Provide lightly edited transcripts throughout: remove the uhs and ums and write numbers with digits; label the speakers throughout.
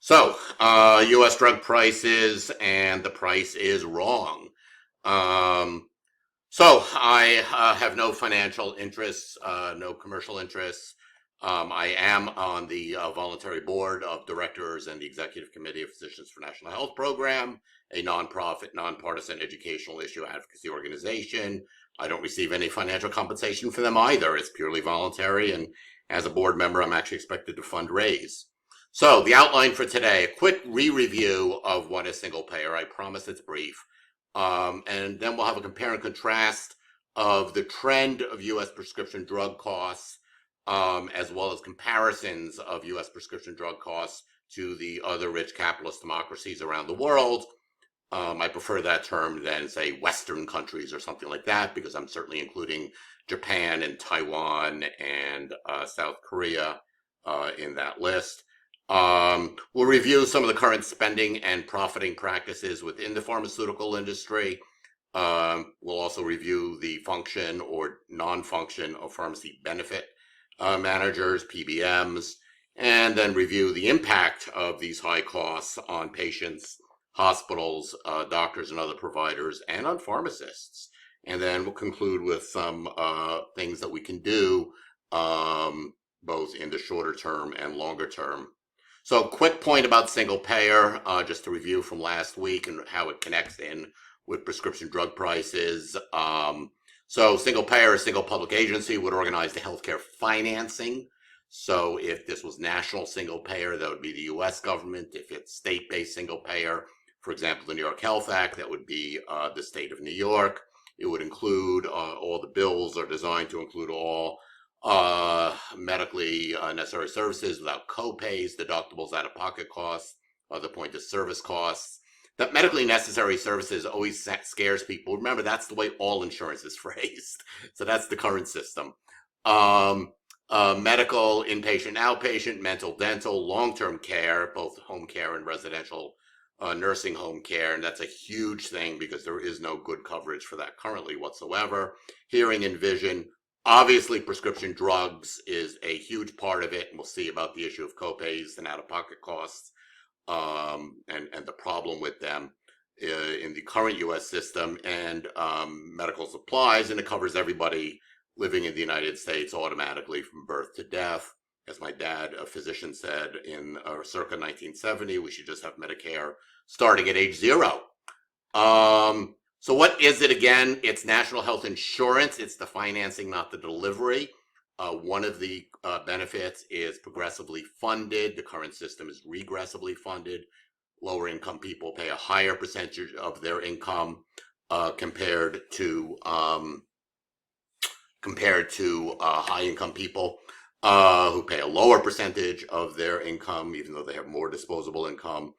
Speaker 1: U.S. drug prices, and the price is wrong. I have no financial interests, no commercial interests. I am on the voluntary board of directors and the executive committee of Physicians for National Health Program, a nonprofit, nonpartisan educational issue advocacy organization. I don't receive any financial compensation for them either. It's purely voluntary, and as a board member, I'm actually expected to fundraise. So the outline for today, a quick re-review of what is single payer. I promise it's brief. And then we'll have a compare and contrast of the trend of U.S. prescription drug costs, as well as comparisons of U.S. prescription drug costs to the other rich capitalist democracies around the world. I prefer that term than, say, Western countries or something like that, because I'm certainly including Japan and Taiwan and South Korea in that list. We'll review some of the current spending and profiting practices within the pharmaceutical industry. We'll also review the function or non-function of pharmacy benefit managers, PBMs, and then review the impact of these high costs on patients, hospitals, doctors and other providers, and on pharmacists. And then we'll conclude with some things that we can do both in the shorter term and longer term. So quick point about single payer, just to review from last week and how it connects in with prescription drug prices. So single payer, a single public agency, would organize the healthcare financing. So if this was national single payer, that would be the U.S. government. If it's state-based single payer, for example, the New York Health Act, that would be the state of New York. It would include all the bills are designed to include all medically necessary services without copays, deductibles, out-of-pocket costs, other point of service costs. That medically necessary services always scares people. Remember, that's the way all insurance is phrased. So that's the current system. Medical, inpatient, outpatient, mental, dental, long-term care, both home care and residential nursing home care. And that's a huge thing because there is no good coverage for that currently whatsoever. Hearing and vision. Obviously, prescription drugs is a huge part of it, and we'll see about the issue of copays and out-of-pocket costs and the problem with them in the current U.S. system, and medical supplies, and it covers everybody living in the United States automatically from birth to death. As my dad, a physician, said in circa 1970, we should just have Medicare starting at age 0. So what is it again? It's national health insurance. It's the financing, not the delivery. One of the benefits is progressively funded. The current system is regressively funded. Lower income people pay a higher percentage of their income compared to high income people who pay a lower percentage of their income, even though they have more disposable income.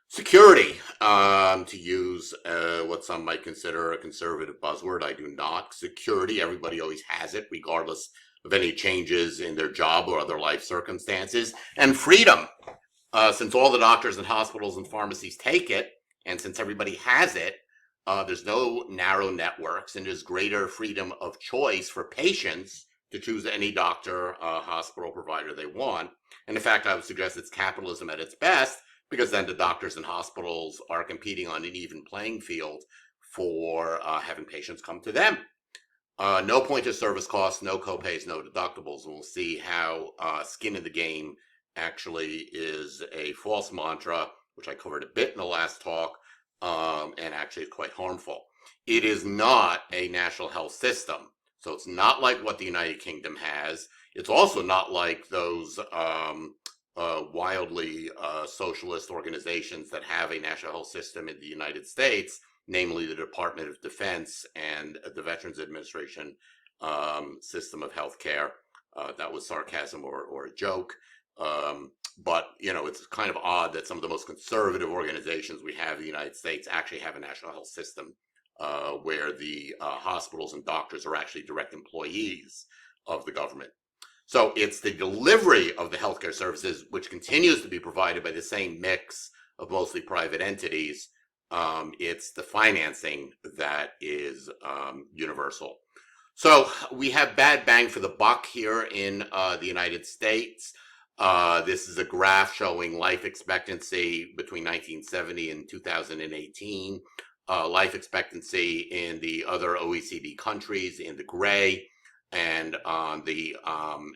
Speaker 1: Security, to use what some might consider a conservative buzzword. I do not. Security, everybody always has it, regardless of any changes in their job or other life circumstances. And freedom, since all the doctors and hospitals and pharmacies take it, and since everybody has it, there's no narrow networks, and there's greater freedom of choice for patients to choose any doctor, hospital provider they want. And in fact, I would suggest it's capitalism at its best, because then the doctors and hospitals are competing on an even playing field for having patients come to them. No point of service costs, no copays, no deductibles. And we'll see how skin in the game actually is a false mantra, which I covered a bit in the last talk, and actually is quite harmful. It is not a national health system. So it's not like what the United Kingdom has. It's also not like those wildly socialist organizations that have a national health system in the United States, namely the Department of Defense and the Veterans Administration system of healthcare. That was sarcasm or a joke. But, you know, it's kind of odd that some of the most conservative organizations we have in the United States actually have a national health system where the hospitals and doctors are actually direct employees of the government. So it's the delivery of the healthcare services, which continues to be provided by the same mix of mostly private entities. It's the financing that is universal. So we have bad bang for the buck here in the United States. This is a graph showing life expectancy between 1970 and 2018. Life expectancy in the other OECD countries in the gray, and on the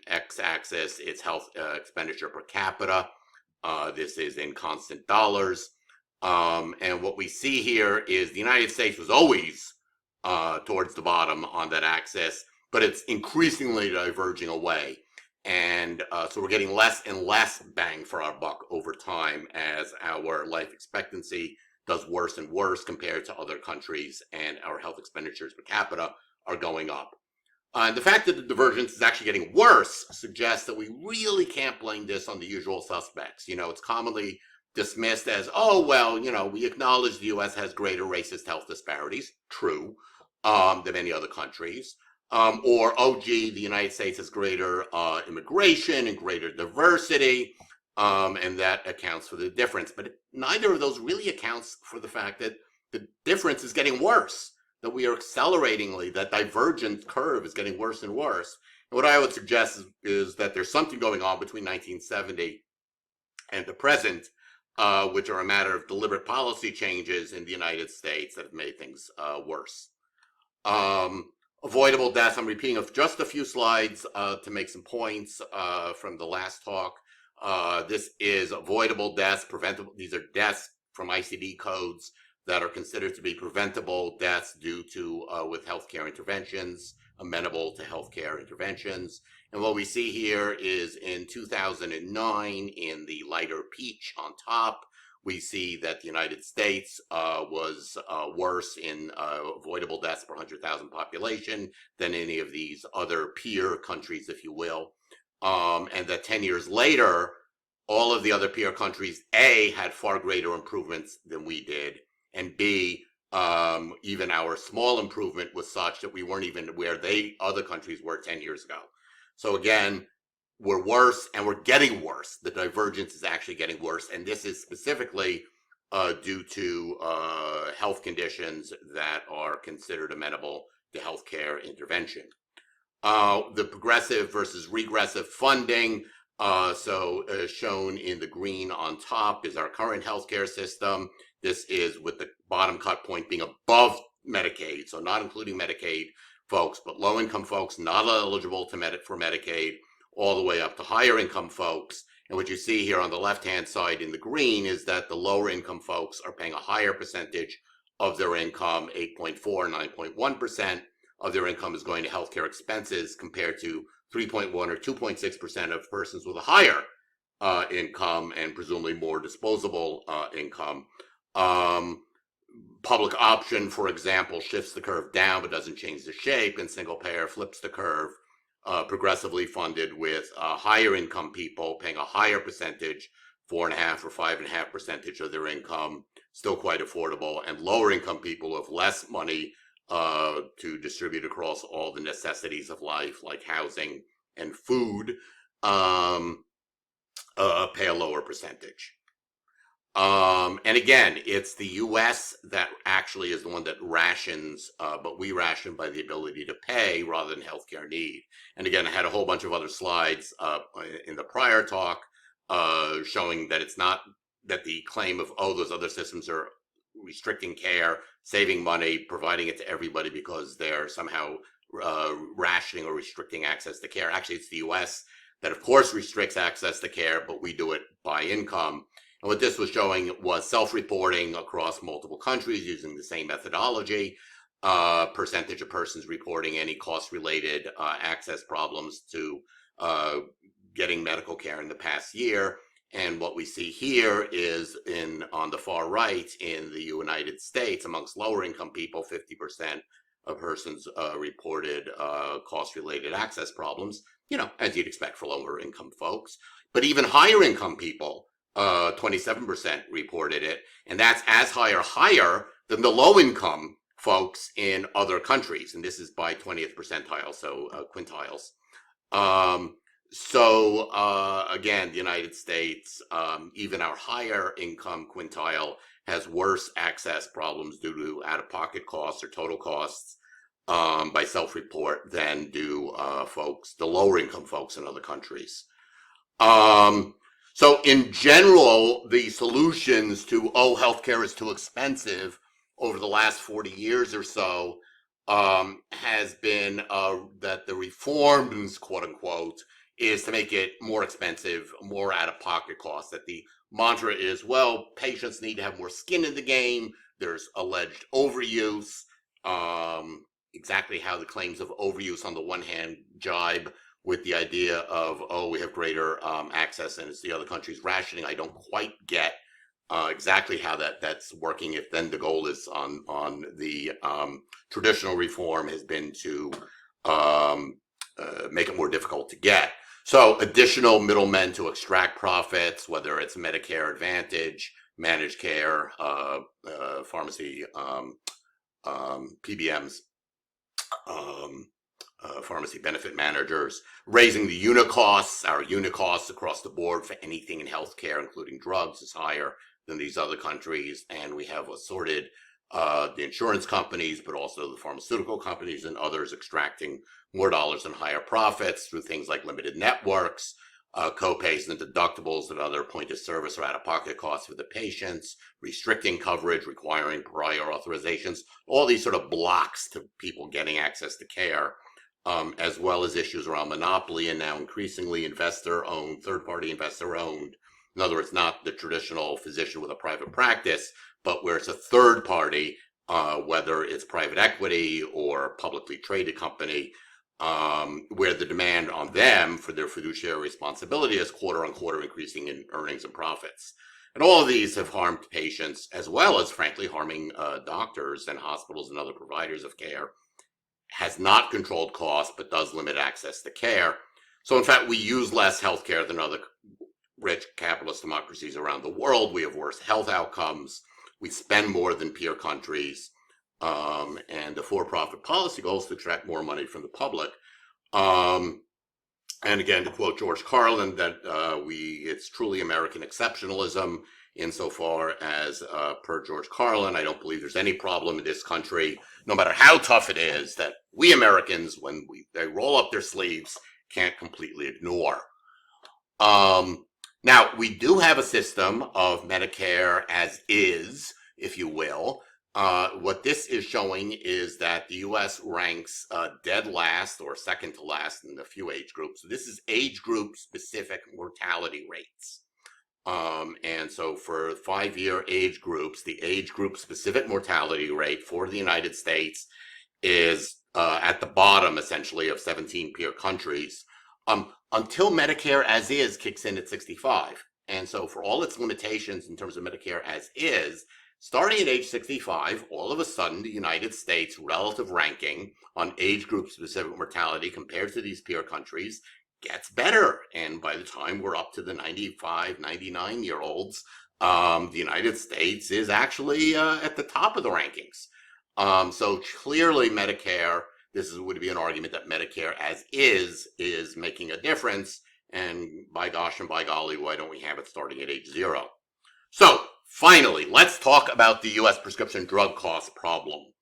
Speaker 1: x-axis, it's health expenditure per capita. This is in constant dollars. And what we see here is the United States was always towards the bottom on that axis, but it's increasingly diverging away. And so we're getting less and less bang for our buck over time as our life expectancy does worse and worse compared to other countries, and our health expenditures per capita are going up. The fact that the divergence is actually getting worse suggests that we really can't blame this on the usual suspects. It's commonly dismissed as, oh, well, we acknowledge the US has greater racist health disparities, true, than many other countries. Or, oh, gee, the United States has greater immigration and greater diversity, and that accounts for the difference. But neither of those really accounts for the fact that the difference is getting worse, that we are acceleratingly, that divergent curve is getting worse and worse. And what I would suggest is that there's something going on between 1970 and the present, which are a matter of deliberate policy changes in the United States that have made things worse. Avoidable deaths, I'm repeating just a few slides to make some points from the last talk. This is avoidable deaths, preventable. These are deaths from ICD codes that are considered to be preventable deaths due to with healthcare interventions, amenable to healthcare interventions. And what we see here is in 2009, in the lighter peach on top, we see that the United States was worse in avoidable deaths per 100,000 population than any of these other peer countries, if you will. And that 10 years later, all of the other peer countries, A, had far greater improvements than we did, and B, even our small improvement was such that we weren't even where other countries were 10 years ago. So again, we're worse and we're getting worse. The divergence is actually getting worse. And this is specifically due to health conditions that are considered amenable to healthcare intervention. The progressive versus regressive funding. Shown in the green on top is our current healthcare system. This is with the bottom cut point being above Medicaid, so not including Medicaid folks, but low-income folks not eligible for Medicaid, all the way up to higher income folks. And what you see here on the left-hand side in the green is that the lower income folks are paying a higher percentage of their income, 8.4, 9.1% of their income is going to healthcare expenses compared to 3.1 or 2.6% of persons with a higher income and presumably more disposable income. Public option, for example, shifts the curve down but doesn't change the shape, and single payer flips the curve, progressively funded with higher income people paying a higher percentage, 4.5 or 5.5% of their income, still quite affordable, and lower income people with less money to distribute across all the necessities of life, like housing and food, pay a lower percentage. And again, it's the US that actually is the one that rations, but we ration by the ability to pay rather than healthcare need. And again, I had a whole bunch of other slides in the prior talk showing that it's not that the claim of, oh, those other systems are restricting care, saving money, providing it to everybody because they're somehow rationing or restricting access to care. Actually, it's the US that, of course, restricts access to care, but we do it by income. And what this was showing was self-reporting across multiple countries using the same methodology, percentage of persons reporting any cost-related access problems to getting medical care in the past year. And what we see here is on the far right in the United States, amongst lower income people, 50% of persons reported cost-related access problems, as you'd expect for lower income folks. But even higher income people, 27% reported it, and that's as high or higher than the low income folks in other countries. And this is by 20th percentile, so quintiles. Again, the United States, even our higher income quintile has worse access problems due to out-of-pocket costs or total costs by self-report than do the lower income folks in other countries. So in general, the solutions to, oh, healthcare is too expensive over the last 40 years or so has been that the reforms, quote unquote, is to make it more expensive, more out of pocket costs. That the mantra is, well, patients need to have more skin in the game. There's alleged overuse. Exactly how the claims of overuse on the one hand jibe with the idea of, oh, we have greater access and it's the other countries rationing. I don't quite get exactly how that's working. If then the goal is on the traditional reform has been to make it more difficult to get. So additional middlemen to extract profits, whether it's Medicare Advantage, managed care, pharmacy, PBMs, pharmacy benefit managers, raising the unit costs. Our unit costs across the board for anything in healthcare, including drugs, is higher than these other countries. And we have assorted the insurance companies, but also the pharmaceutical companies and others extracting more dollars and higher profits through things like limited networks, copays and deductibles and other point of service or out-of-pocket costs for the patients, restricting coverage, requiring prior authorizations, all these sort of blocks to people getting access to care, as well as issues around monopoly and now increasingly investor-owned, third-party investor-owned. In other words, not the traditional physician with a private practice, but where it's a third party, whether it's private equity or publicly traded company, where the demand on them for their fiduciary responsibility is quarter on quarter increasing in earnings and profits. And all of these have harmed patients as well as, frankly, harming doctors and hospitals and other providers of care. Has not controlled costs, but does limit access to care. So, in fact, we use less healthcare than other rich capitalist democracies around the world. We have worse health outcomes. We spend more than peer countries. And the for-profit policy goals to extract more money from the public. And again, to quote George Carlin, that it's truly American exceptionalism insofar as, per George Carlin, I don't believe there's any problem in this country, no matter how tough it is, that we Americans, when they roll up their sleeves, can't completely ignore. Now, we do have a system of Medicare as is, if you will. What this is showing is that the U.S. ranks dead last or second to last in a few age groups. So this is age group specific mortality rates. And so for 5-year age groups, the age group specific mortality rate for the United States is at the bottom, essentially, of 17 peer countries. Until Medicare as is kicks in at 65. And so for all its limitations in terms of Medicare as is, starting at age 65, all of a sudden, the United States relative ranking on age group specific mortality compared to these peer countries gets better. And by the time we're up to the 95, 99-year-olds, the United States is actually at the top of the rankings. So clearly Medicare, would be an argument that Medicare as is making a difference. And by gosh and by golly, why don't we have it starting at age 0? So finally, let's talk about the U.S. prescription drug cost problem.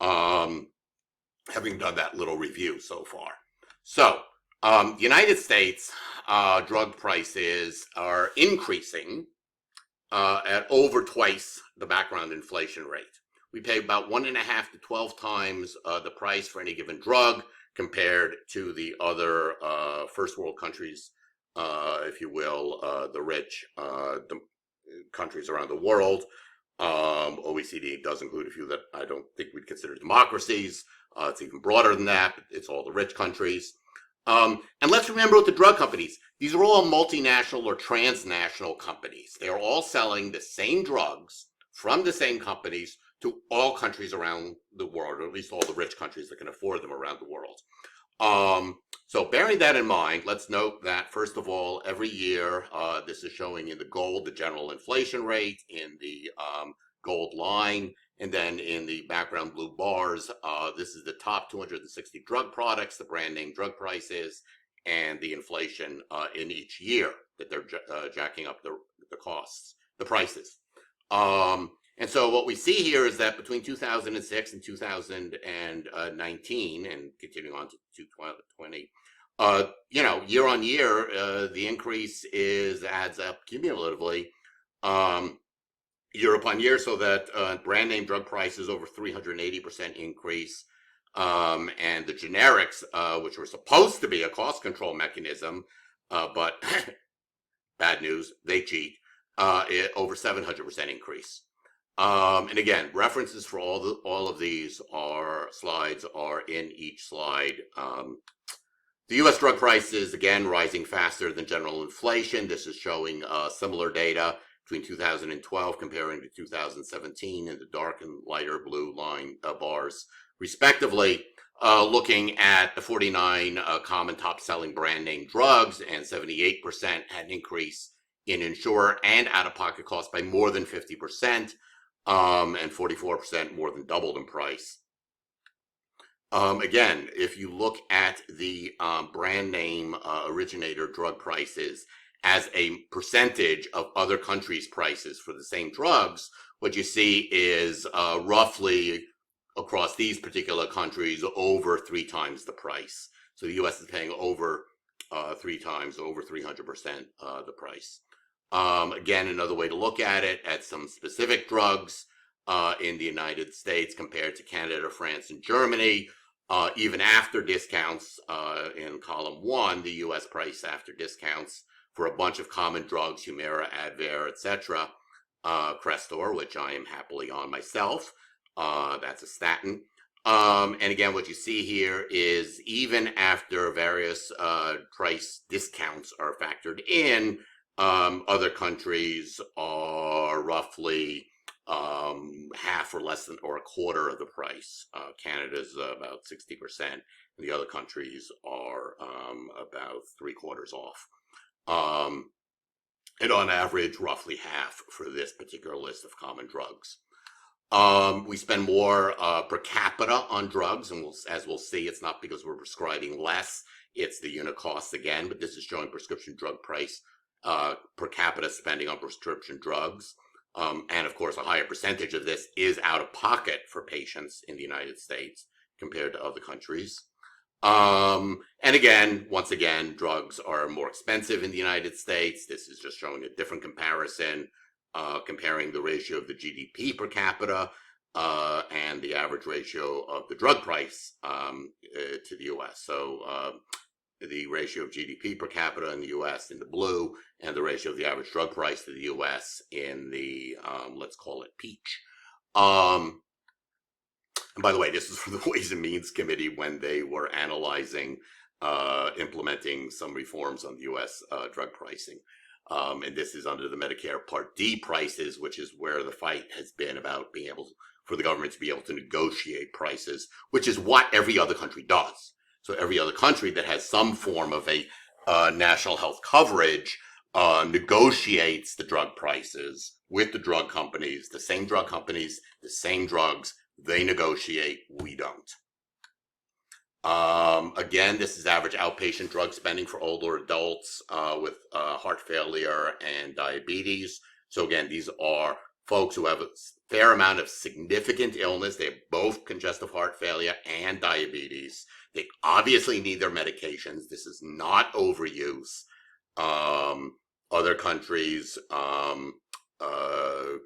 Speaker 1: Having done that little review so far. So the United States drug prices are increasing at over twice the background inflation rate. We pay about 1.5 to 12 times the price for any given drug compared to the other first world countries, if you will, the rich countries around the world. OECD does include a few that I don't think we'd consider democracies. It's even broader than that. It's all the rich countries. And let's remember with the drug companies, these are all multinational or transnational companies. They are all selling the same drugs from the same companies to all countries around the world, or at least all the rich countries that can afford them around the world. So bearing that in mind, let's note that, first of all, every year, this is showing in the gold, the general inflation rate, in the gold line, and then in the background blue bars, this is the top 260 drug products, the brand name drug prices, and the inflation in each year that they're jacking up the costs, the prices. And so what we see here is that between 2006 and 2019, and continuing on to 2020, Year on year, the increase adds up cumulatively, um, year upon year, so that brand name drug prices over 380% increase, and the generics, which were supposed to be a cost control mechanism, but bad news, they cheat, over 700% increase. And again, references for all of these slides are in each slide. The U.S. drug prices, again, rising faster than general inflation. This is showing similar data between 2012 comparing to 2017 in the dark and lighter blue line bars, respectively. Looking at the 49 common top-selling brand name drugs, and 78% had an increase in insurer and out-of-pocket costs by more than 50%, and 44% more than doubled in price. Again, if you look at the brand name originator drug prices as a percentage of other countries' prices for the same drugs, what you see is roughly across these particular countries over 3 times the price. So the U.S. is paying over 3 times, over 300% the price. Again, another way to look at it, at some specific drugs in the United States compared to Canada, France, and Germany. Even after discounts, in column 1, the U.S. price after discounts for a bunch of common drugs, Humira, Advair, etc., Crestor, which I am happily on myself, that's a statin. And again, what you see here is even after various price discounts are factored in, other countries are roughly half or less than or a quarter of the price. Canada's about 60%, and the other countries are about 3/4 off. And on average, roughly half for this particular list of common drugs. We spend more per capita on drugs, and as we'll see, it's not because we're prescribing less, it's the unit cost again, but this is showing prescription drug price per capita spending on prescription drugs. And of course, a higher percentage of this is out of pocket for patients in the United States compared to other countries. And again, once again, drugs are more expensive in the United States. This is just showing a different comparison, comparing the ratio of the GDP per capita and the average ratio of the drug price to the US. So the ratio of GDP per capita in the US in the blue, and the ratio of the average drug price to the US in the, let's call it peach. And by the way, this is for the Ways and Means Committee when they were analyzing implementing some reforms on the US drug pricing. And this is under the Medicare Part D prices, which is where the fight has been about being able for the government to be able to negotiate prices, which is what every other country does. So every other country that has some form of a national health coverage negotiates the drug prices with the drug companies, the same drug companies, the same drugs. They negotiate, we don't. Again, this is average outpatient drug spending for older adults with heart failure and diabetes. So again, these are folks who have a fair amount of significant illness. They have both congestive heart failure and diabetes. They obviously need their medications. This is not overuse. Other countries,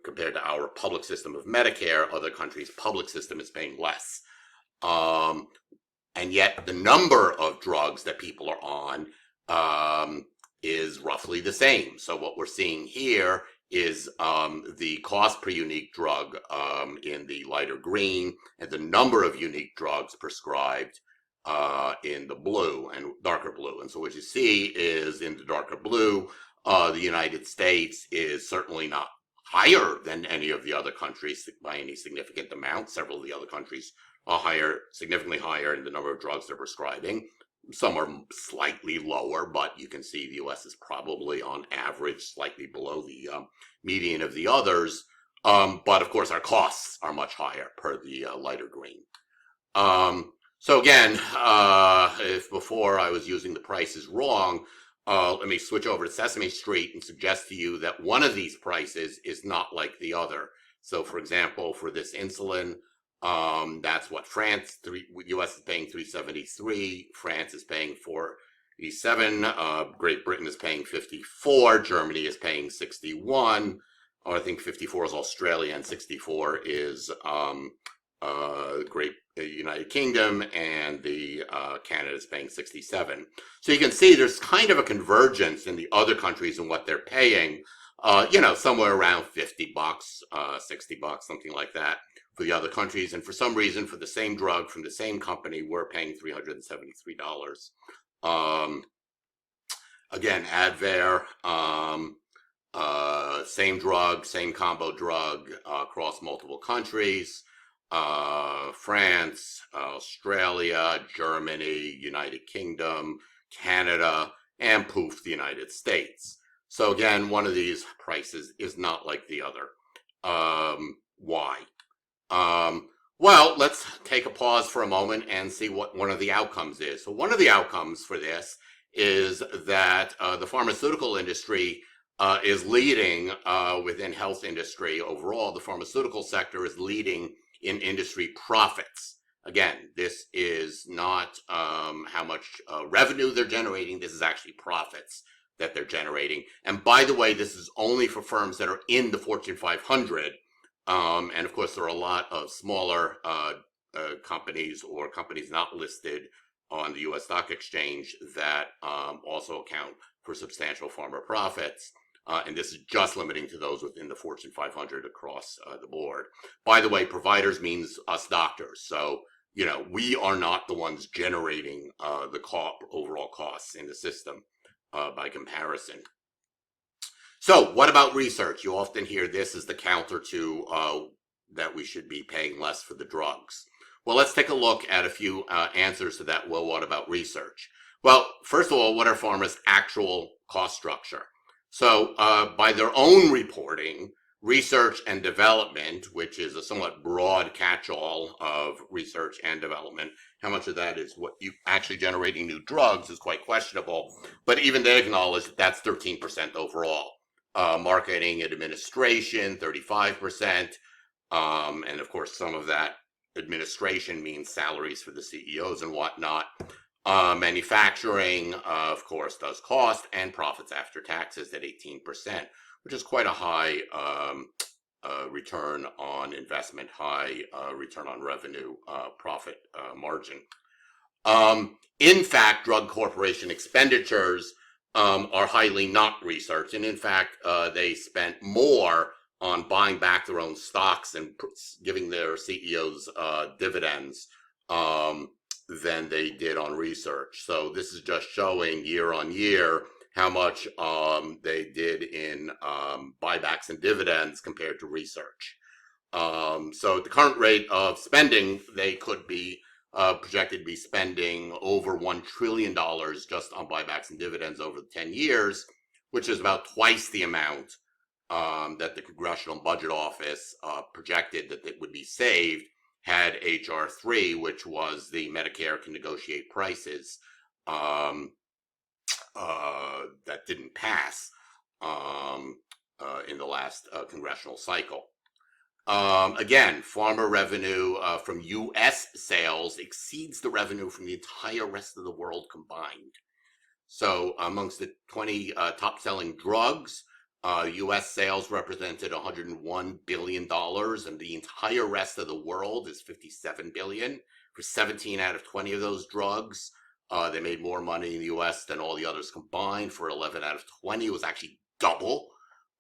Speaker 1: compared to our public system of Medicare, other countries' public system is paying less. And yet the number of drugs that people are on is roughly the same. So what we're seeing here is the cost per unique drug in the lighter green, and the number of unique drugs prescribed in the blue and darker blue. And so what you see is in the darker blue, the United States is certainly not higher than any of the other countries by any significant amount. Several of the other countries are higher, significantly higher in the number of drugs they're prescribing. Some are slightly lower, but you can see the U.S. is probably on average slightly below the median of the others. But of course, our costs are much higher per the lighter green. So again, if before I was using the prices wrong, let me switch over to Sesame Street and suggest to you that one of these prices is not like the other. So for example, for this insulin, that's what France, U.S. is paying $3.73, France is paying Great Britain is paying 54. Germany is paying 61. Oh, I think 54 is Australia and 64 is Great United Kingdom, and the Canada is paying 67. So you can see there's kind of a convergence in the other countries and what they're paying. Somewhere around $50, $60, something like that for the other countries. And for some reason, for the same drug from the same company, we're paying $373. Again, Advair, same drug, same combo drug across multiple countries. France, Australia, Germany, United Kingdom, Canada, and poof, the United States. So again, one of these prices is not like the other. Why? Well, let's take a pause for a moment and see what one of the outcomes is. So one of the outcomes for this is that the pharmaceutical industry is leading within health industry overall. The pharmaceutical sector is leading in industry profits. Again, this is not how much revenue they're generating. This is actually profits that they're generating. And by the way, this is only for firms that are in the Fortune 500. And of course, there are a lot of smaller companies or companies not listed on the U.S. stock exchange that also account for substantial pharma profits. And this is just limiting to those within the Fortune 500 across the board. By the way, providers means us doctors. So, we are not the ones generating the overall costs in the system by comparison. So what about research? You often hear this as the counter to that we should be paying less for the drugs. Well, let's take a look at a few answers to that. Well, what about research? Well, first of all, what are pharma's actual cost structure? So by their own reporting, research and development, which is a somewhat broad catch-all of research and development, how much of that is what you actually generating new drugs is quite questionable. But even they acknowledge that that's 13% overall. Marketing and administration, 35%. And of course, some of that administration means salaries for the CEOs and whatnot. Manufacturing, of course, does cost, and profits after taxes at 18%, which is quite a high return on investment, high return on revenue, profit margin. In fact, drug corporation expenditures are highly not researched, and in fact, they spent more on buying back their own stocks and giving their CEOs dividends than they did on research. So this is just showing year on year how much they did in buybacks and dividends compared to research. So at the current rate of spending, they could be projected to be spending over $1 trillion just on buybacks and dividends over the 10 years, which is about twice the amount that the Congressional Budget Office projected that it would be saved had H.R. 3, which was the Medicare can negotiate prices, that didn't pass in the last congressional cycle. Again, pharma revenue from U.S. sales exceeds the revenue from the entire rest of the world combined. So amongst the 20 top-selling drugs, U.S. sales represented $101 billion, and the entire rest of the world is $57 billion. For 17 out of 20 of those drugs, they made more money in the U.S. than all the others combined. For 11 out of 20, it was actually double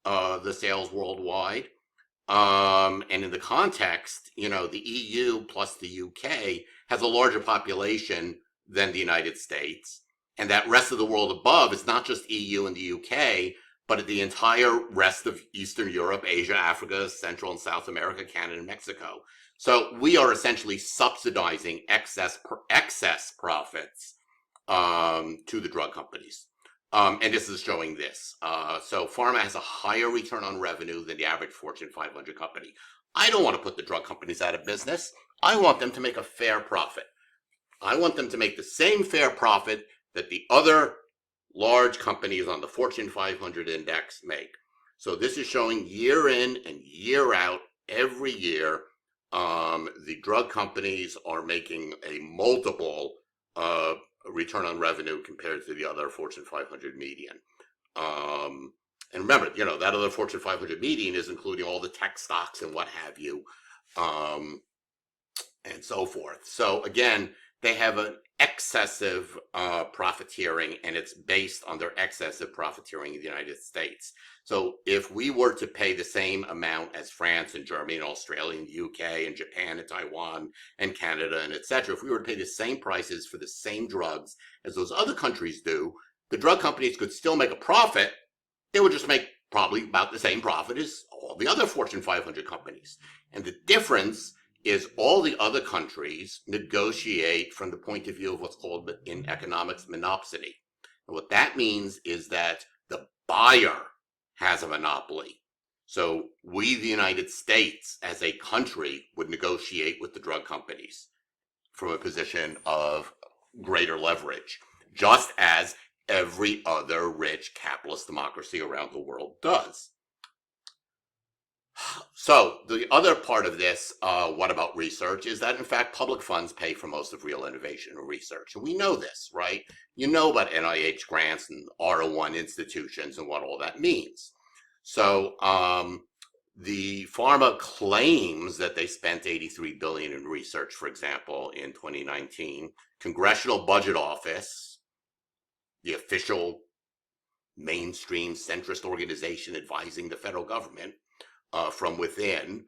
Speaker 1: the sales worldwide. And in the context, the EU plus the UK has a larger population than the United States. And that rest of the world above is not just EU and the UK, but the entire rest of Eastern Europe, Asia, Africa, Central and South America, Canada, and Mexico. So we are essentially subsidizing excess profits to the drug companies. And this is showing this. So pharma has a higher return on revenue than the average Fortune 500 company. I don't want to put the drug companies out of business. I want them to make a fair profit. I want them to make the same fair profit that the other large companies on the Fortune 500 index make. So this is showing year in and year out, every year, the drug companies are making a multiple return on revenue compared to the other Fortune 500 median. And remember, that other Fortune 500 median is including all the tech stocks and what have you, and so forth. So again, they have an excessive profiteering, and it's based on their excessive profiteering in the United States. So if we were to pay the same amount as France and Germany and Australia and the UK and Japan and Taiwan and Canada and etc., if we were to pay the same prices for the same drugs as those other countries do, the drug companies could still make a profit. They would just make probably about the same profit as all the other Fortune 500 companies. And the difference is all the other countries negotiate from the point of view of what's called in economics monopsony. And what that means is that the buyer has a monopoly. So we, the United States, as a country, would negotiate with the drug companies from a position of greater leverage, just as every other rich capitalist democracy around the world does. So the other part of this, what about research, is that in fact public funds pay for most of real innovation and research. And we know this, right? You know about NIH grants and R01 institutions and what all that means. So the Pharma claims that they spent $83 billion in research, for example, in 2019. Congressional Budget Office, the official mainstream centrist organization advising the federal government, from within,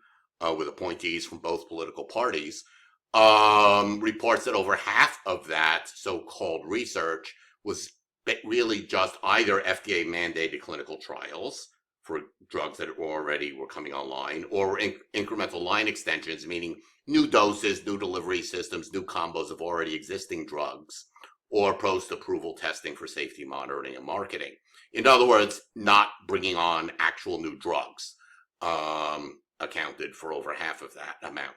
Speaker 1: with appointees from both political parties, reports that over half of that so-called research was really just either FDA mandated clinical trials for drugs that already were coming online, or incremental line extensions, meaning new doses, new delivery systems, new combos of already existing drugs, or post-approval testing for safety monitoring and marketing. In other words, not bringing on actual new drugs. Accounted for over half of that amount.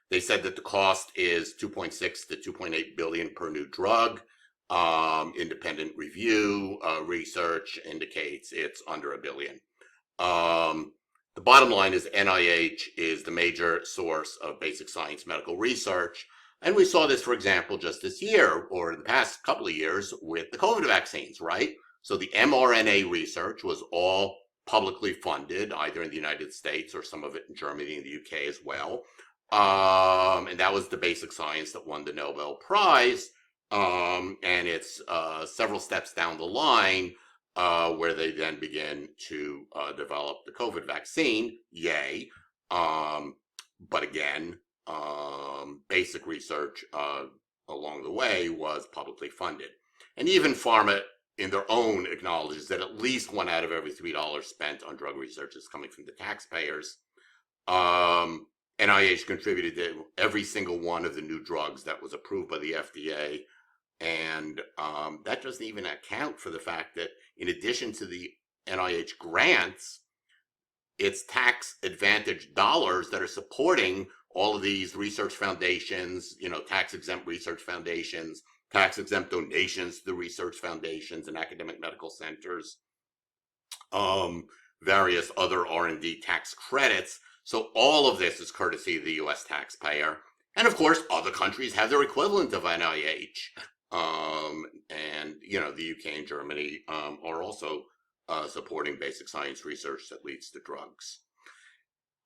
Speaker 1: They said that the cost is 2.6 to 2.8 billion per new drug. Independent review research indicates it's under $1 billion. The bottom line is NIH is the major source of basic science medical research. And we saw this, for example, just this year or in the past couple of years with the COVID vaccines, right? So the mRNA research was all publicly funded, either in the United States or some of it in Germany and the UK as well. And that was the basic science that won the Nobel Prize. And it's several steps down the line where they then begin to develop the COVID vaccine. Yay. But again, basic research along the way was publicly funded. And even Pharma in their own acknowledges that at least 1 out of every $3 spent on drug research is coming from the taxpayers. NIH contributed to every single one of the new drugs that was approved by the FDA. And that doesn't even account for the fact that in addition to the NIH grants, it's tax advantage dollars that are supporting all of these research foundations, tax exempt research foundations, tax exempt donations to the research foundations and academic medical centers, various other R&D tax credits. So all of this is courtesy of the US taxpayer. And of course, other countries have their equivalent of NIH. And, the UK and Germany are also supporting basic science research that leads to drugs.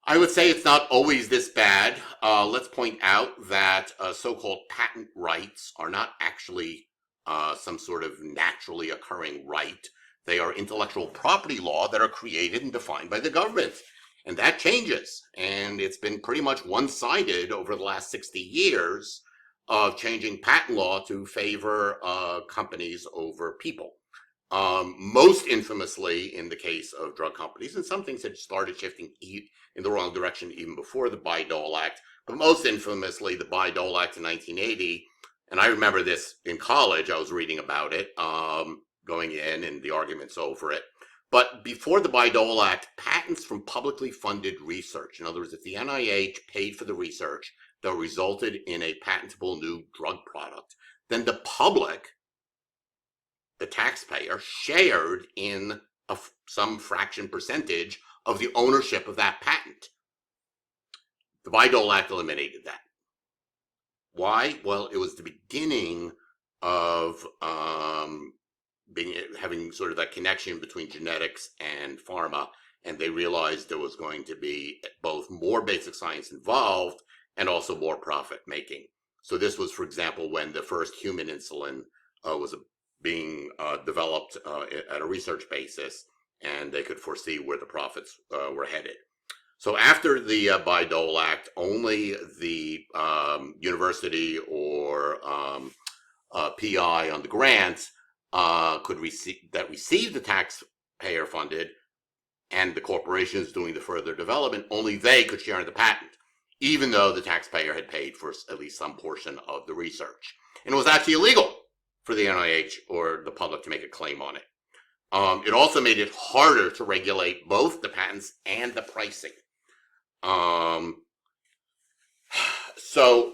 Speaker 1: I would say it's not always this bad. Let's point out that so-called patent rights are not actually some sort of naturally occurring right. They are intellectual property law that are created and defined by the government. And that changes. And it's been pretty much one-sided over the last 60 years of changing patent law to favor companies over people. Most infamously in the case of drug companies, and some things had started shifting in the wrong direction even before the Bayh-Dole Act, but most infamously the Bayh-Dole Act in 1980, and I remember this in college, I was reading about it, going in and the arguments over it. But before the Bayh-Dole Act, patents from publicly funded research, in other words, if the NIH paid for the research that resulted in a patentable new drug product, then the public, the taxpayer, shared in some fraction percentage of the ownership of that patent. The Bayh-Dole Act eliminated that. Why? Well, it was the beginning of having sort of that connection between genetics and pharma, and they realized there was going to be both more basic science involved and also more profit making. So this was, for example, when the first human insulin was being developed at a research basis, and they could foresee where the profits were headed. So after the Bayh-Dole Act, only the university or PI on the grants could receive the taxpayer funded, and the corporations doing the further development, only they could share in the patent, even though the taxpayer had paid for at least some portion of the research. And it was actually illegal for the NIH or the public to make a claim on it. It also made it harder to regulate both the patents and the pricing. So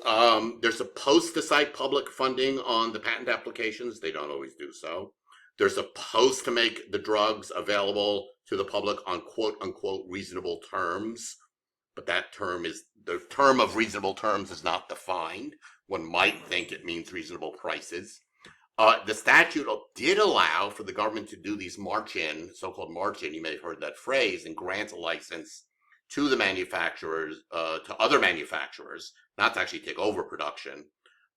Speaker 1: they're supposed to cite public funding on the patent applications. They don't always do so. They're supposed to make the drugs available to the public on quote unquote reasonable terms, but that term is, the term of reasonable terms is not defined. One might think it means reasonable prices. The statute did allow for the government to do these march-in, so-called march-in, you may have heard that phrase, and grant a license to the manufacturers, to other manufacturers, not to actually take over production,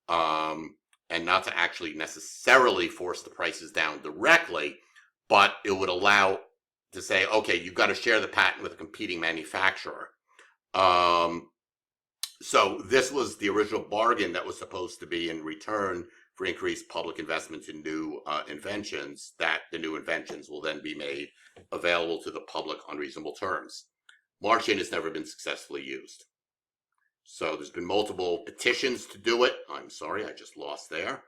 Speaker 1: and not to actually necessarily force the prices down directly, but it would allow to say, okay, you've got to share the patent with a competing manufacturer. So this was the original bargain that was supposed to be in return for increased public investments in new inventions, that the new inventions will then be made available to the public on reasonable terms. March-in has never been successfully used. So there's been multiple petitions to do it. I'm sorry, I just lost there.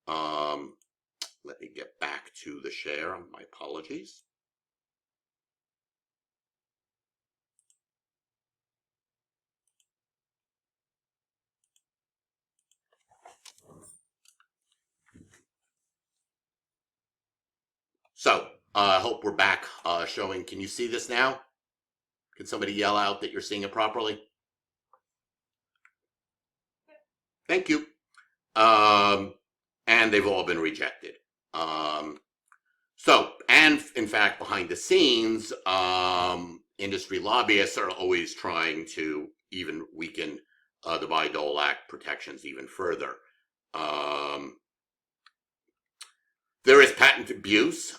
Speaker 1: Let me get back to the share. My apologies. So I hope we're back showing. Can you see this now? Can somebody yell out that you're seeing it properly? Thank you. And they've all been rejected. So, and in fact, behind the scenes, industry lobbyists are always trying to even weaken the Bayh-Dole Act protections even further. There is patent abuse.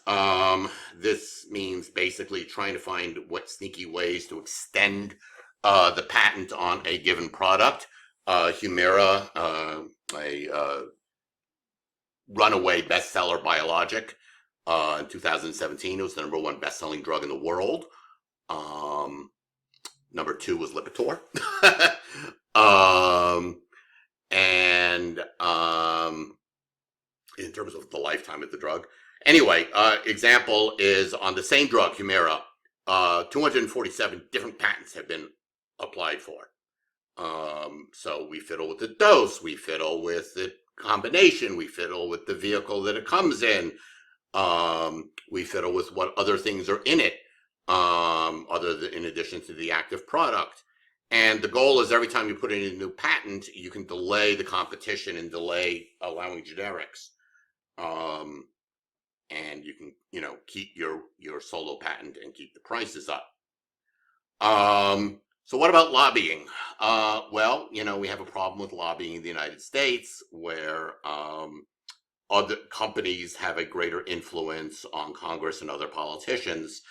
Speaker 1: This means basically trying to find what sneaky ways to extend the patent on a given product. Humira, a runaway bestseller biologic, in 2017, it was the #1 best-selling drug in the world. Number 2 was Lipitor. And in terms of the lifetime of the drug. Anyway, example is on the same drug, Humira, 247 different patents have been applied for. So we fiddle with the dose, we fiddle with the combination, we fiddle with the vehicle that it comes in, we fiddle with what other things are in it, in addition to the active product. And the goal is every time you put in a new patent, you can delay the competition and delay allowing generics. And you can, keep your solo patent and keep the prices up. So what about lobbying? Well, we have a problem with lobbying in the United States where other companies have a greater influence on Congress and other politicians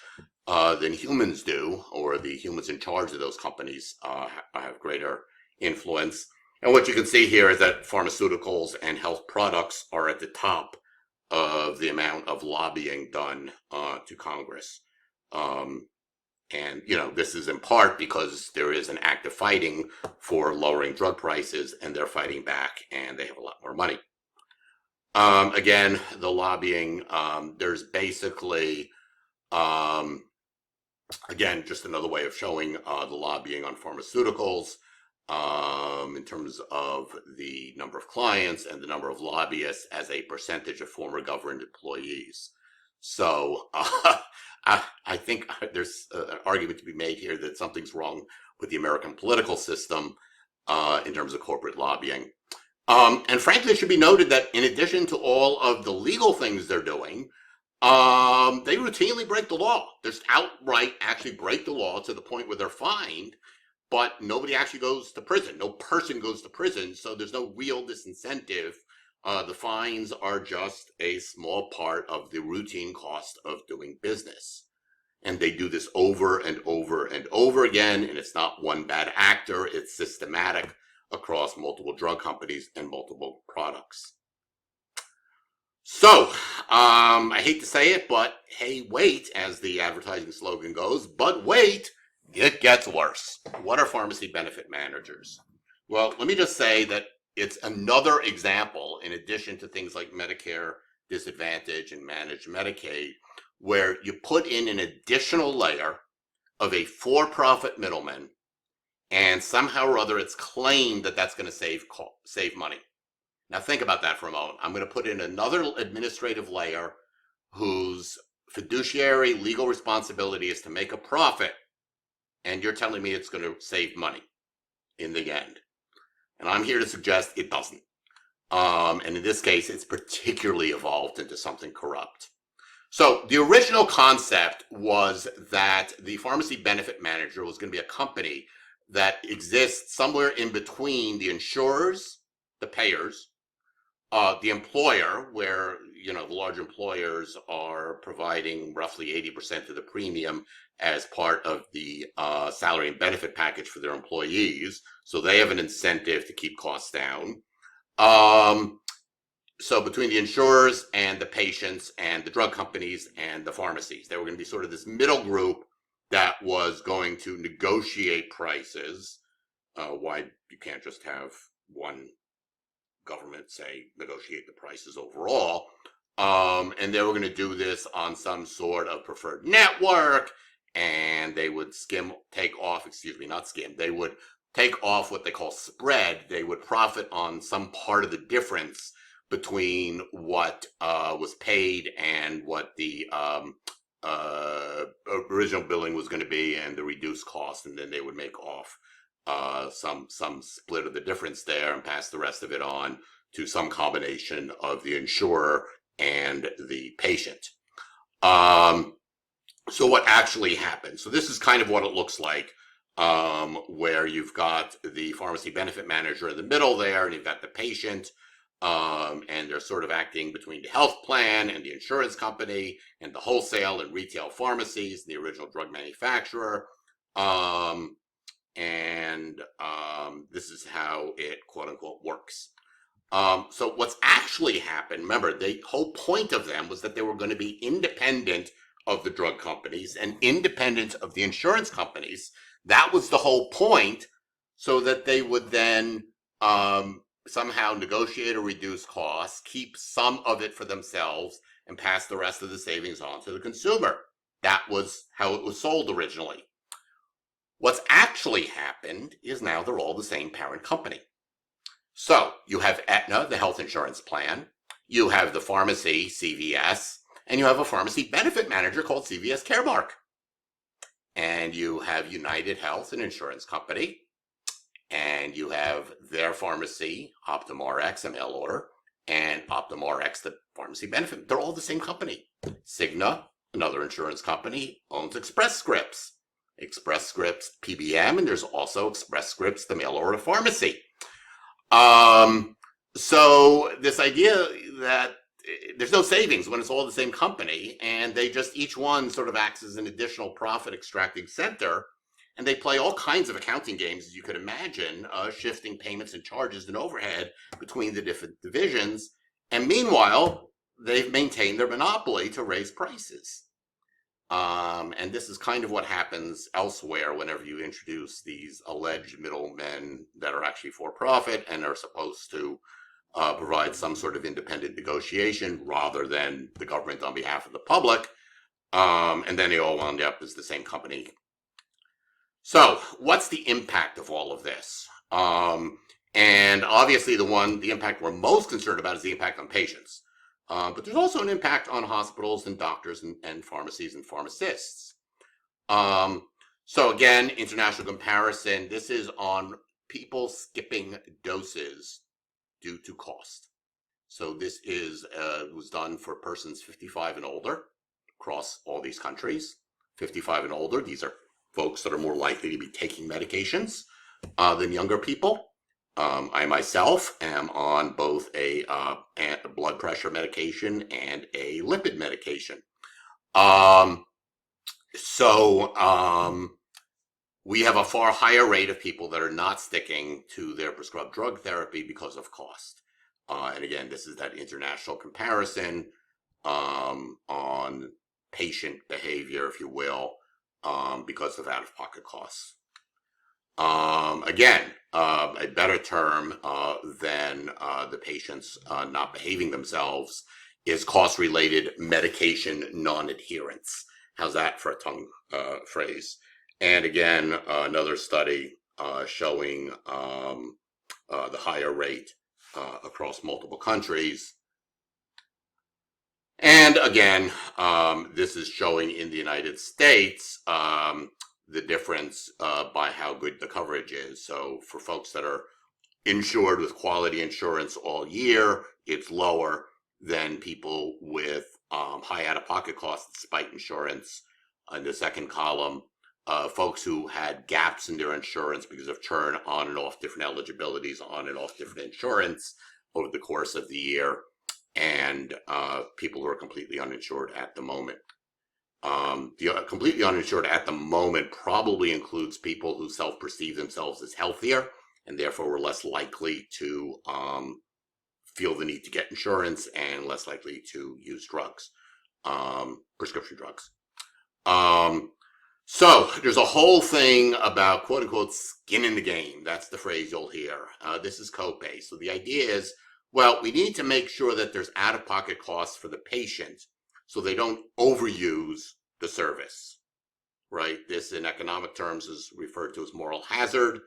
Speaker 1: than humans do, or the humans in charge of those companies have greater influence. And what you can see here is that pharmaceuticals and health products are at the top of the amount of lobbying done to Congress. And, this is in part because there is an active fighting for lowering drug prices, and they're fighting back, and they have a lot more money. Again, the lobbying, there's basically, again, just another way of showing the lobbying on pharmaceuticals in terms of the number of clients and the number of lobbyists as a percentage of former government employees. So I think there's an argument to be made here that something's wrong with the American political system in terms of corporate lobbying. And frankly, it should be noted that in addition to all of the legal things they're doing, they routinely break the law. Just outright actually break the law to the point where they're fined, but nobody actually goes to prison. No person goes to prison, so there's no real disincentive. The fines are just a small part of the routine cost of doing business. And they do this over and over and over again, and it's not one bad actor, it's systematic across multiple drug companies and multiple products. So, I hate to say it, but hey, wait, as the advertising slogan goes, but wait, it gets worse. What are pharmacy benefit managers? Well, let me just say that it's another example, in addition to things like Medicare Disadvantage and Managed Medicaid, where you put in an additional layer of a for-profit middleman, and somehow or other it's claimed that that's going to save money. Now think about that for a moment. I'm going to put in another administrative layer whose fiduciary legal responsibility is to make a profit, and you're telling me it's going to save money in the end. And I'm here to suggest it doesn't. And in this case, it's particularly evolved into something corrupt. So the original concept was that the pharmacy benefit manager was going to be a company that exists somewhere in between the insurers, the payers, the employer, where the large employers are providing roughly 80% of the premium as part of the salary and benefit package for their employees, so they have an incentive to keep costs down. So between the insurers and the patients and the drug companies and the pharmacies, they were going to be sort of this middle group that was going to negotiate prices. Why you can't just have one government say negotiate the prices overall. And they were going to do this on some sort of preferred network, and they would they would take off what they call spread. They would profit on some part of the difference between what was paid and what the original billing was going to be and the reduced cost, and then they would make off some split of the difference there and pass the rest of it on to some combination of the insurer and the patient. So what actually happened? So this is kind of what it looks like, where you've got the pharmacy benefit manager in the middle there, and you've got the patient, and they're sort of acting between the health plan and the insurance company and the wholesale and retail pharmacies, the original drug manufacturer. And this is how it quote unquote works. So what's actually happened, remember, the whole point of them was that they were going to be independent of the drug companies and independent of the insurance companies. That was the whole point, so that they would then somehow negotiate or reduce costs, keep some of it for themselves, and pass the rest of the savings on to the consumer. That was how it was sold originally. What's actually happened is now they're all the same parent company. So you have Aetna, the health insurance plan, you have the pharmacy, CVS, and you have a pharmacy benefit manager called CVS Caremark. And you have United Health, an insurance company, and you have their pharmacy, Optum Rx, a mail order, and Optum Rx, the pharmacy benefit. They're all the same company. Cigna, another insurance company, owns Express Scripts. Express Scripts PBM, and there's also Express Scripts, the mail order pharmacy. So this idea that there's no savings when it's all the same company, and they just each one sort of acts as an additional profit extracting center, and they play all kinds of accounting games, as you could imagine, shifting payments and charges and overhead between the different divisions, and meanwhile they've maintained their monopoly to raise prices. And this is kind of what happens elsewhere whenever you introduce these alleged middlemen that are actually for profit and are supposed to provide some sort of independent negotiation rather than the government on behalf of the public. And then they all wound up as the same company. So what's the impact of all of this? And obviously the impact we're most concerned about is the impact on patients. But there's also an impact on hospitals and doctors and pharmacies and pharmacists. So again, international comparison, this is on people skipping doses due to cost. So this was done for persons 55 and older across all these countries. 55 and older, these are folks that are more likely to be taking medications than younger people. I myself am on both a blood pressure medication and a lipid medication. We have a far higher rate of people that are not sticking to their prescribed drug therapy because of cost. And again, this is that international comparison on patient behavior, if you will, because of out-of-pocket costs. Again, a better term than the patients not behaving themselves is cost-related medication non-adherence. How's that for a tongue phrase? And again, another study showing the higher rate across multiple countries. And again, this is showing in the United States the difference by how good the coverage is. So for folks that are insured with quality insurance all year, it's lower than people with high out-of-pocket costs despite insurance. In the second column, folks who had gaps in their insurance because of churn on and off different eligibilities, on and off different insurance over the course of the year, and people who are completely uninsured at the moment. The completely uninsured at the moment probably includes people who self-perceive themselves as healthier and therefore were less likely to feel the need to get insurance and less likely to use drugs, prescription drugs. So there's a whole thing about quote unquote skin in the game. That's the phrase you'll hear. This is copay. So the idea is, well, we need to make sure that there's out-of-pocket costs for the patient so they don't overuse the service, right? This in economic terms is referred to as moral hazard.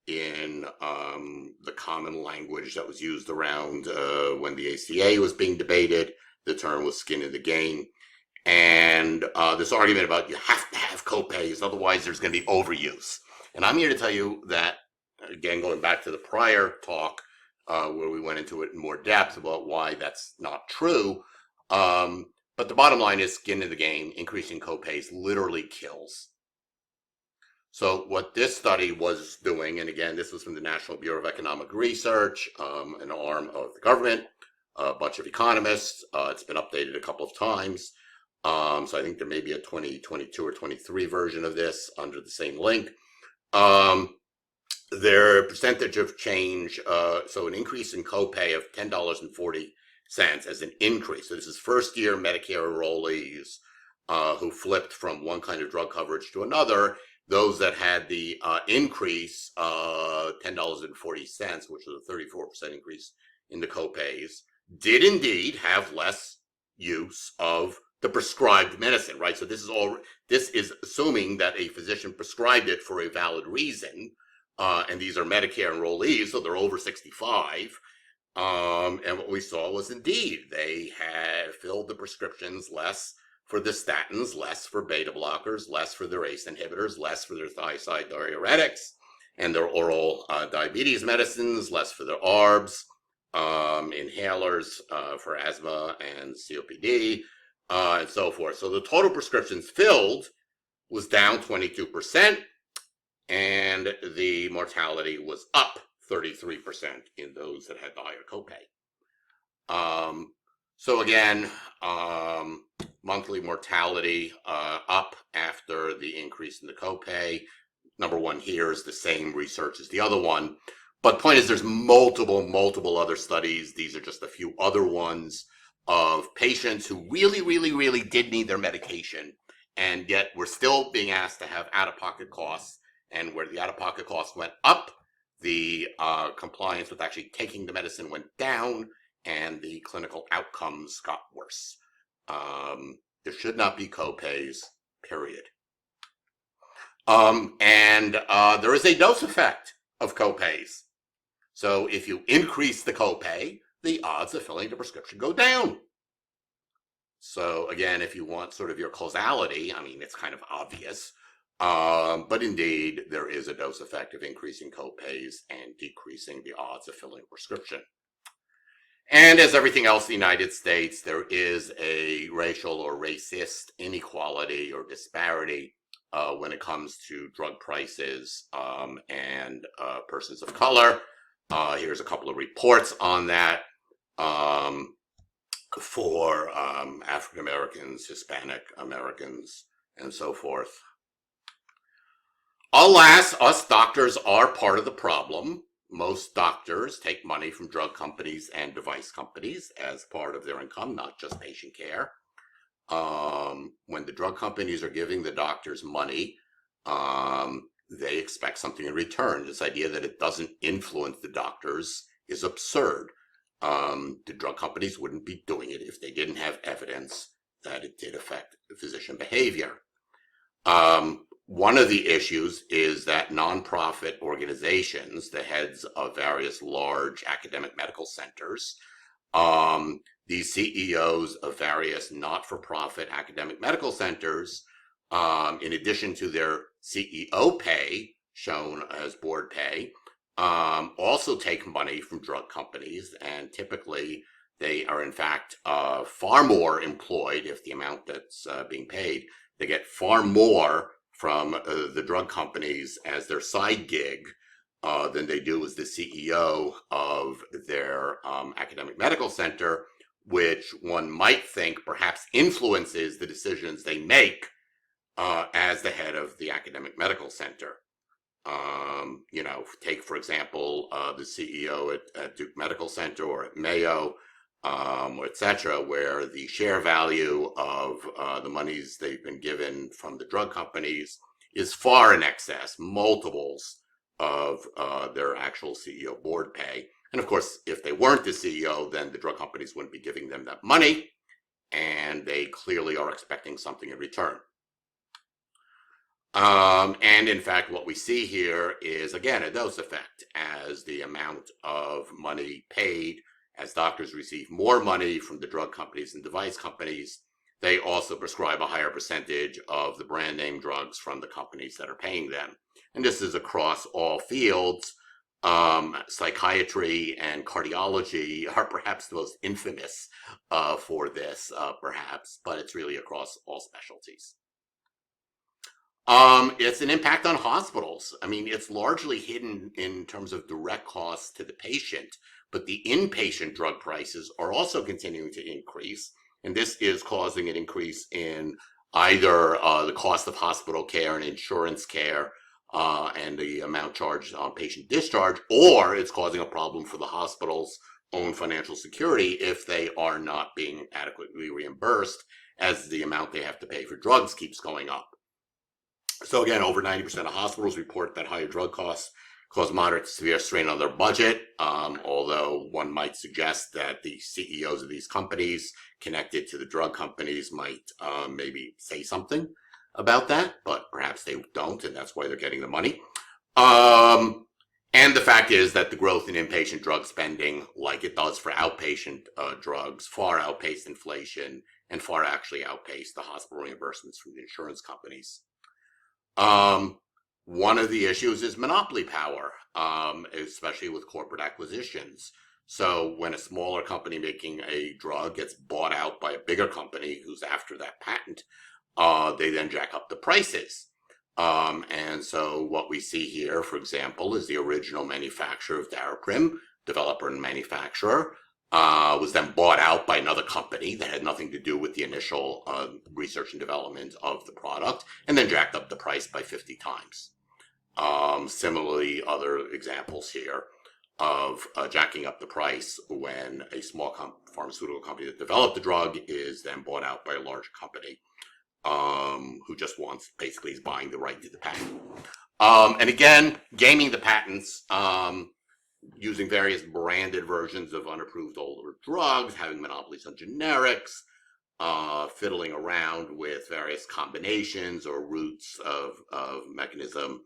Speaker 1: In the common language that was used around when the ACA was being debated, the term was skin in the game. And this argument about you have to have copays, otherwise there's going to be overuse. And I'm here to tell you that, again, going back to the prior talk where we went into it in more depth about why that's not true. But the bottom line is skin in the game. Increasing copays literally kills. So what this study was doing, and again, this was from the National Bureau of Economic Research, an arm of the government, a bunch of economists. It's been updated a couple of times. So I think there may be a 2022 or 23 version of this under the same link. Their percentage of change, so an increase in copay of $10.40 as an increase. So this is first year Medicare enrollees who flipped from one kind of drug coverage to another. Those that had the increase, $10.40, which was a 34% increase in the copays, did indeed have less use of the prescribed medicine, right? So this is assuming that a physician prescribed it for a valid reason, and these are Medicare enrollees, so they're over 65. And what we saw was indeed they had filled the prescriptions less for the statins, less for beta blockers, less for their ACE inhibitors, less for their thiazide diuretics and their oral diabetes medicines, less for their ARBs, inhalers for asthma and COPD, and so forth. So the total prescriptions filled was down 22%, and the mortality was up 33% in those that had the higher copay. So again, monthly mortality up after the increase in the copay. Number one here is the same research as the other one. But point is there's multiple other studies. These are just a few other ones of patients who really did need their medication and yet were still being asked to have out-of-pocket costs. And where the out-of-pocket costs went up, the compliance with actually taking the medicine went down, and the clinical outcomes got worse. There should not be copays, period. And there is a dose effect of copays. So if you increase the copay, the odds of filling the prescription go down. So again, if you want sort of your causality, I mean, it's kind of obvious. But indeed, there is a dose effect of increasing copays and decreasing the odds of filling a prescription. And as everything else in the United States, there is a racial or racist inequality or disparity when it comes to drug prices and persons of color. Here's a couple of reports on that for African Americans, Hispanic Americans, and so forth. Alas, us doctors are part of the problem. Most doctors take money from drug companies and device companies as part of their income, not just patient care. When the drug companies are giving the doctors money, they expect something in return. This idea that it doesn't influence the doctors is absurd. The drug companies wouldn't be doing it if they didn't have evidence that it did affect physician behavior. One of the issues is that nonprofit organizations, the heads of various large academic medical centers, these CEOs of various not-for-profit academic medical centers, in addition to their CEO pay, shown as board pay, also take money from drug companies, and typically they are in fact far more employed if the amount that's being paid. They get far more from the drug companies as their side gig than they do as the CEO of their academic medical center, which one might think perhaps influences the decisions they make as the head of the academic medical center. Take, for example, the CEO at Duke Medical Center or at Mayo, et cetera, where the share value of the monies they've been given from the drug companies is far in excess, multiples of their actual CEO board pay. And of course, if they weren't the CEO, then the drug companies wouldn't be giving them that money, and they clearly are expecting something in return. And in fact, what we see here is, again, a dose effect. As the amount of money paid, as doctors receive more money from the drug companies and device companies, they also prescribe a higher percentage of the brand name drugs from the companies that are paying them. And this is across all fields. Psychiatry and cardiology are perhaps the most infamous for this, perhaps, but it's really across all specialties. It's an impact on hospitals. I mean, it's largely hidden in terms of direct costs to the patient, but the inpatient drug prices are also continuing to increase. And this is causing an increase in either the cost of hospital care and insurance care and the amount charged on patient discharge, or it's causing a problem for the hospital's own financial security if they are not being adequately reimbursed, as the amount they have to pay for drugs keeps going up. So again, over 90% of hospitals report that higher drug costs cause moderate to severe strain on their budget, although one might suggest that the CEOs of these companies connected to the drug companies might maybe say something about that, but perhaps they don't, and that's why they're getting the money. And the fact is that the growth in inpatient drug spending, like it does for outpatient drugs, far outpaced inflation and far actually outpaced the hospital reimbursements from the insurance companies. One of the issues is monopoly power, especially with corporate acquisitions. So when a smaller company making a drug gets bought out by a bigger company who's after that patent, they then jack up the prices. And so what we see here, for example, is the original manufacturer of Daraprim, developer and manufacturer, was then bought out by another company that had nothing to do with the initial research and development of the product, and then jacked up the price by 50 times. Similarly, other examples here of jacking up the price when a small pharmaceutical company that developed the drug is then bought out by a large company who just wants, basically is buying the right to the patent. And again, gaming the patents, using various branded versions of unapproved older drugs, having monopolies on generics, fiddling around with various combinations or routes of mechanism.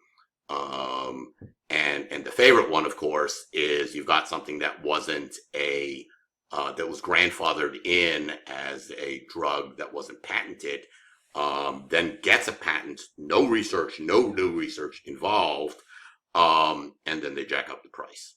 Speaker 1: And the favorite one, of course, is you've got something that wasn't that was grandfathered in as a drug that wasn't patented, then gets a patent, no research, no new research involved, and then they jack up the price.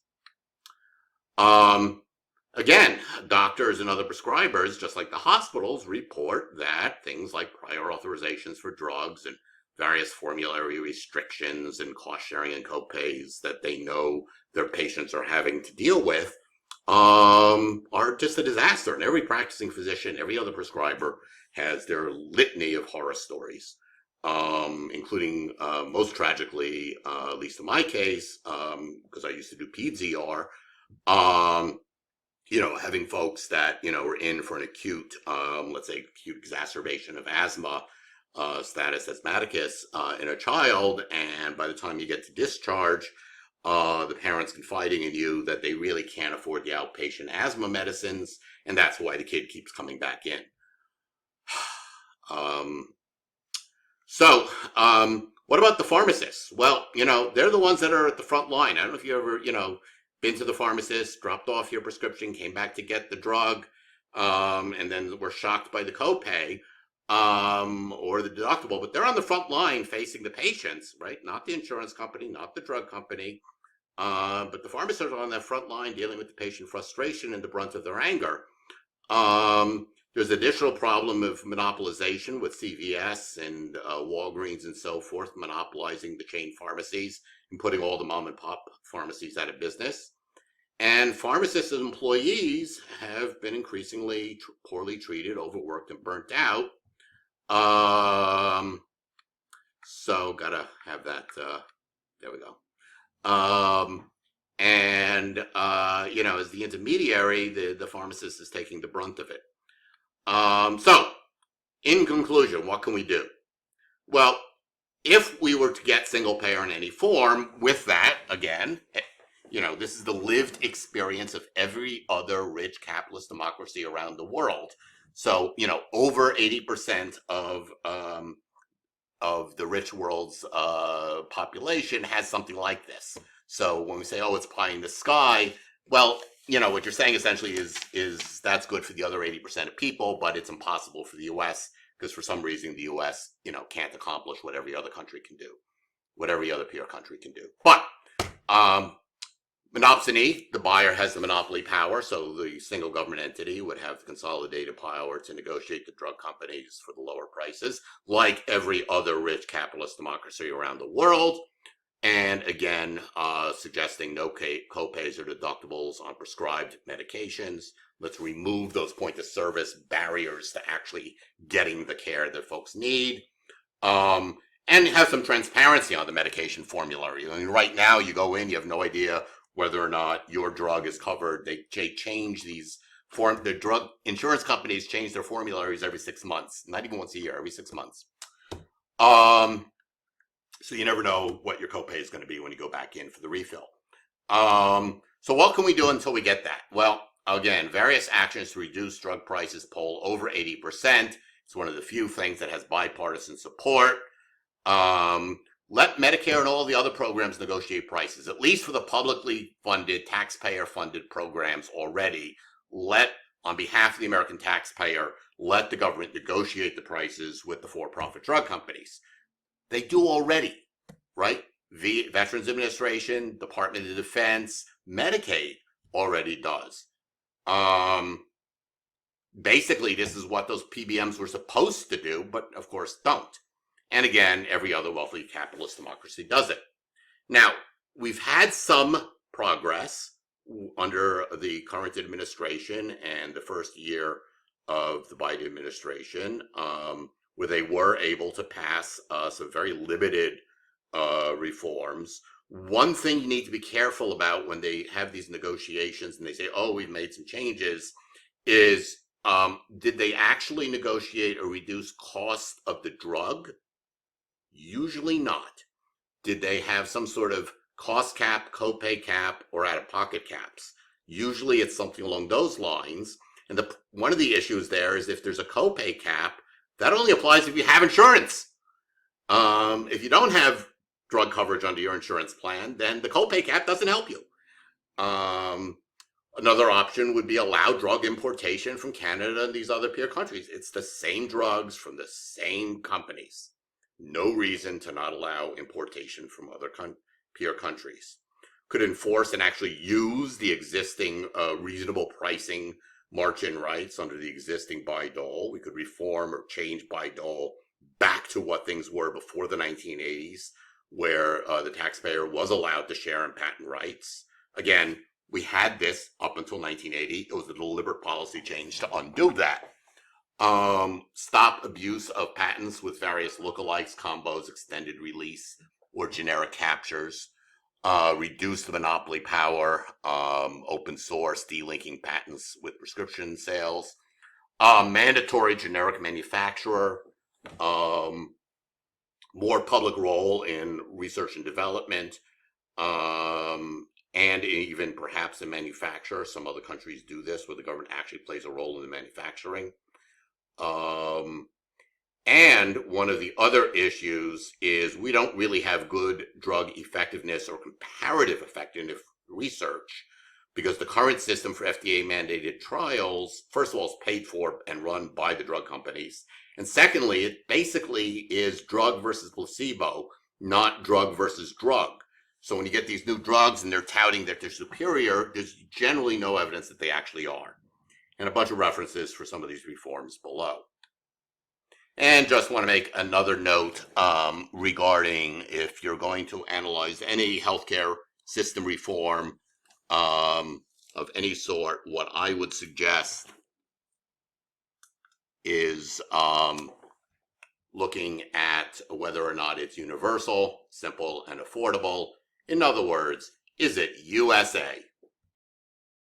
Speaker 1: Again, doctors and other prescribers, just like the hospitals, report that things like prior authorizations for drugs and various formulary restrictions and cost sharing and copays that they know their patients are having to deal with are just a disaster. And every practicing physician, every other prescriber has their litany of horror stories, including most tragically, at least in my case, because I used to do peds ER, having folks that, were in for an acute, let's say acute exacerbation of asthma, status asthmaticus in a child, and by the time you get to discharge, the parents confiding in you that they really can't afford the outpatient asthma medicines, and that's why the kid keeps coming back in. What about the pharmacists? Well, they're the ones that are at the front line. I don't know if you ever, been to the pharmacist, dropped off your prescription, came back to get the drug, and then were shocked by the copay or the deductible. But they're on the front line facing the patients, right? Not the insurance company, not the drug company, but the pharmacists are on that front line dealing with the patient frustration and the brunt of their anger. There's additional problem of monopolization with CVS and Walgreens and so forth, monopolizing the chain pharmacies and putting all the mom and pop pharmacies out of business. And pharmacists and employees have been increasingly poorly treated, overworked, and burnt out. So gotta have that, there we go. As the intermediary, the pharmacist is taking the brunt of it. So, in conclusion, what can we do? Well, if we were to get single payer in any form, with that, again, this is the lived experience of every other rich capitalist democracy around the world. So, over 80% of the rich world's population has something like this. So when we say, oh, it's pie in the sky, well, what you're saying essentially is that's good for the other 80% of people, but it's impossible for the U.S. because for some reason the U.S. Can't accomplish what every other country can do, what every other peer country can do. But monopsony, the buyer has the monopoly power, so the single government entity would have consolidated power to negotiate the drug companies for the lower prices, like every other rich capitalist democracy around the world. And again, suggesting no copays or deductibles on prescribed medications. Let's remove those point of service barriers to actually getting the care that folks need. And have some transparency on the medication formulary. I mean, right now you go in, you have no idea whether or not your drug is covered. They change these the drug insurance companies change their formularies every 6 months, not even once a year, every 6 months. So you never know what your copay is going to be when you go back in for the refill. So what can we do until we get that? Well, again, various actions to reduce drug prices poll over 80%. It's one of the few things that has bipartisan support. Let Medicare and all the other programs negotiate prices, at least for the publicly funded, taxpayer-funded programs already. On behalf of the American taxpayer, let the government negotiate the prices with the for-profit drug companies. They do already, right? The Veterans Administration, Department of Defense, Medicaid already does. Basically, this is what those PBMs were supposed to do, but of course don't. And again, every other wealthy capitalist democracy does it. Now, we've had some progress under the current administration and the first year of the Biden administration, where they were able to pass some very limited reforms. One thing you need to be careful about when they have these negotiations and they say, oh, we've made some changes, is did they actually negotiate a reduced cost of the drug? Usually not. Did they have some sort of cost cap, copay cap, or out-of-pocket caps? Usually it's something along those lines. And one of the issues there is if there's a copay cap, that only applies if you have insurance. If you don't have drug coverage under your insurance plan, then the copay cap doesn't help you. Another option would be allow drug importation from Canada and these other peer countries. It's the same drugs from the same companies. No reason to not allow importation from other peer countries. Could enforce and actually use the existing reasonable pricing margin rights under the existing buy-dole. We could reform or change buy-dole back to what things were before the 1980s, where the taxpayer was allowed to share in patent rights. Again, we had this up until 1980. It was a deliberate policy change to undo that. Stop abuse of patents with various lookalikes, combos, extended release, or generic captures. Reduce the monopoly power, open source, delinking patents with prescription sales. Mandatory generic manufacturer. More public role in research and development. And even perhaps in manufacture. Some other countries do this, where the government actually plays a role in the manufacturing. And one of the other issues is we don't really have good drug effectiveness or comparative effectiveness research, because the current system for FDA mandated trials, first of all, is paid for and run by the drug companies. And secondly, it basically is drug versus placebo, not drug versus drug. So when you get these new drugs and they're touting that they're superior, there's generally no evidence that they actually are. And a bunch of references for some of these reforms below. And just want to make another note regarding if you're going to analyze any healthcare system reform of any sort, what I would suggest is looking at whether or not it's universal, simple, and affordable. In other words, is it USA?